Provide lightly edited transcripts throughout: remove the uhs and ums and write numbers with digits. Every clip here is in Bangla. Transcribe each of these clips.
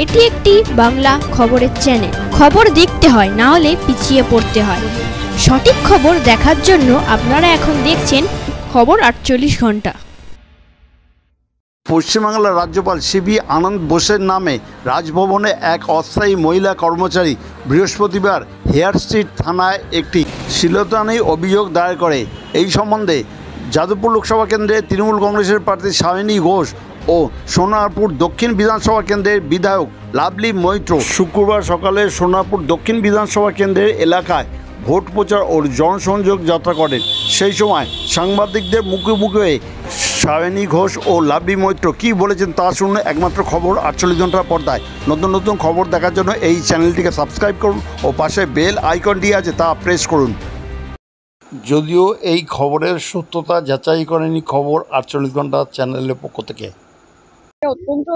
এটি একটি বাংলা খবরের চ্যানেল। খবর দেখতে হয়, না হলে পিছিয়ে পড়তে হয়। সঠিক খবর দেখার জন্য আপনারা এখন দেখছেন খবর 48 ঘন্টা। পশ্চিমবাংলার রাজ্যপাল সিভি আনন্দ বোসের নামে রাজভবনে এক অস্থায়ী মহিলা কর্মচারী বৃহস্পতিবার হেয়ার স্ট্রিট থানায় একটি শ্লীলতাহানির অভিযোগ দায়ের করে। এই সম্বন্ধে যাদবপুর লোকসভা কেন্দ্রের তৃণমূল কংগ্রেসের প্রার্থী সায়নী ঘোষ ও সোনারপুর দক্ষিণ বিধানসভা কেন্দ্রের বিধায়ক লাভলি মৈত্র শুক্রবার সকালে সোনারপুর দক্ষিণ বিধানসভা কেন্দ্রের এলাকায় ভোট প্রচার ও জনসংযোগ যাত্রা করেন। সেই সময় সাংবাদিকদের মুখোমুখি হয়ে সায়নী ঘোষ ও লাভলি মৈত্র কী বলেছেন তা শুনে একমাত্র খবর 48 ঘন্টার পর্দায়। নতুন নতুন খবর দেখার জন্য এই চ্যানেলটিকে সাবস্ক্রাইব করুন ও পাশে বেল আইকনটি আছে তা প্রেস করুন। যদিও এই খবরের সত্যতা যাচাই করেনি খবর 48 ঘন্টা চ্যানেলের পক্ষ থেকে। অত্যন্ত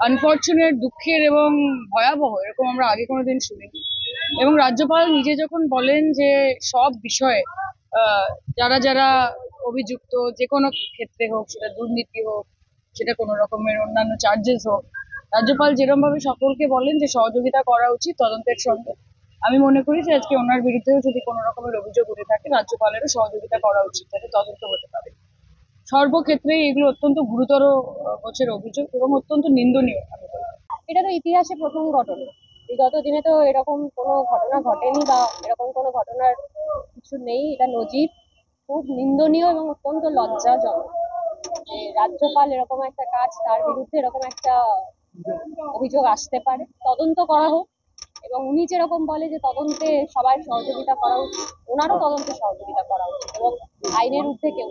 আনফর্চুনেট, দুঃখের এবং ভয়াবহ, এরকম আমরা আগে কোনোদিন শুনিনি। এবং রাজ্যপাল নিজে যখন বলেন যে সব বিষয়ে যারা যারা অভিযুক্ত, যে কোনো ক্ষেত্রে হোক, সেটা দুর্নীতি হোক, সেটা কোনো রকমের অন্যান্য চার্জেস হোক, রাজ্যপাল যেরকমভাবে সকলকে বলেন যে সহযোগিতা করা উচিত তদন্তের সঙ্গে, আমি মনে করি যে আজকে ওনার বিরুদ্ধেও যদি কোনো রকমের অভিযোগ উঠে থাকে রাজ্যপালেরও সহযোগিতা করা উচিত, যাতে তদন্ত হতে পারে। সর্বক্ষেত্রেই এগুলো অত্যন্ত গুরুতর গোছের অভিযোগ এবং অত্যন্ত নিন্দনীয়। এটা তো ইতিহাসে প্রথম ঘটনা। বিগত দিনে তো এরকম কোনো ঘটনা ঘটেনি বা এরকম কোনো ঘটনার কিছু নেই। এটা নজির, খুব নিন্দনীয় এবং অত্যন্ত লজ্জাজনক যে রাজ্যপাল এরকম একটা কাজ, তার বিরুদ্ধে এরকম একটা অভিযোগ আসতে পারে। তদন্ত করা হোক, এবং উনি যেরকম বলে যে তদন্তে সবাই সহযোগিতা করা উচিত, ওনারও তদন্তে সহযোগিতা করা উচিত এবং আইনের ঊর্ধ্বে কেউ।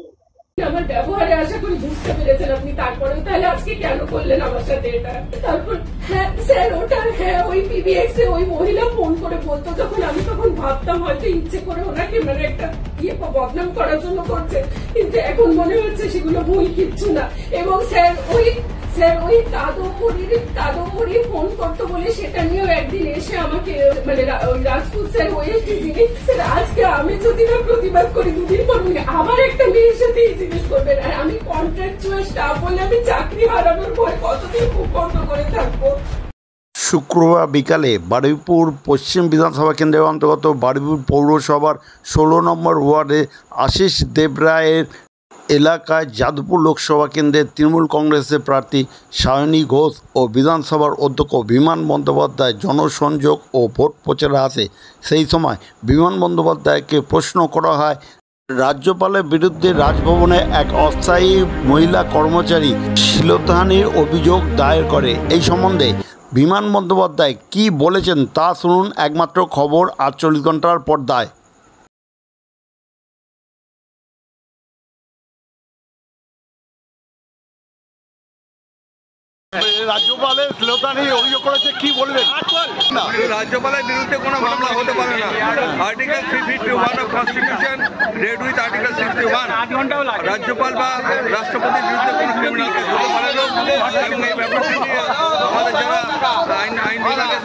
আমার ব্যবহারে আশা করি বুঝতে পেরেছেন আপনি, তারপরেও তাহলে আজকে কেন করলেন আমার সাথে এটা? তারপর হ্যাঁ স্যার, ওটা হ্যাঁ ওই পিবিএক্স এ ওই মহিলা ফোন করে বলতো, যখন আমি তখন ভাবতাম হয়তো ইচ্ছে করে ওনাকে মানে একটা বদনাম করার জন্য করছে, কিন্তু এখন মনে হচ্ছে সেগুলো ভুল কিচ্ছু না। এবং স্যার ওই কাদম্বরী ফোন করতো বলে সেটা নিয়েও একদিন এসে আমাকে মানে ওই রাজপুত স্যার ওই জিনিস স্যার, আজকে আমি যদি না প্রতিবাদ করি দুদিন পর আবার একটা মেয়ের সাথে এই জিনিস করবেন, আর আমি কন্ট্রাকচুয়াল স্টাফ বলে আমি চাকরি হারানোর ভয় কতদিন বন্ধ করে থাকবো। শুক্রবার বিকালে বারুইপুর পশ্চিম বিধানসভা কেন্দ্রের অন্তর্গত বারুইপুর পৌরসভার 16 নম্বর ওয়ার্ডে আশিস দেবরায়ের এলাকায় যাদবপুর লোকসভা কেন্দ্রের তৃণমূল কংগ্রেসের প্রার্থী সায়নী ঘোষ ও বিধানসভার অধ্যক্ষ বিমান বন্দ্যোপাধ্যায় জনসংযোগ ও ভোট প্রচারে আসে। সেই সময় বিমান বন্দ্যোপাধ্যায়কে প্রশ্ন করা হয় রাজ্যপালের বিরুদ্ধে রাজভবনে এক অস্থায়ী মহিলা কর্মচারী শ্লীলতাহানির অভিযোগ দায়ের করে। এই সম্বন্ধে বিমান বন্দ্যোপাধ্যায় কী বলেছেন তা শুনুন একমাত্র খবর 48 ঘন্টার পর্দায়। রাজ্যপালের শ্লীলতাহানির অভিযোগ করেছে, কি বলবেন? রাজ্যপালের বিরুদ্ধে কোনো মামলা হতে পারে না। Article 351 of constitution red with article 61, রাজ্যপাল বা রাষ্ট্রপতির বিরুদ্ধে কোনো ক্রিমিনাল কেস হতে পারে না। এবং এই ব্যাপারটি নিয়ে আমাদের যারা আইন বিভাগে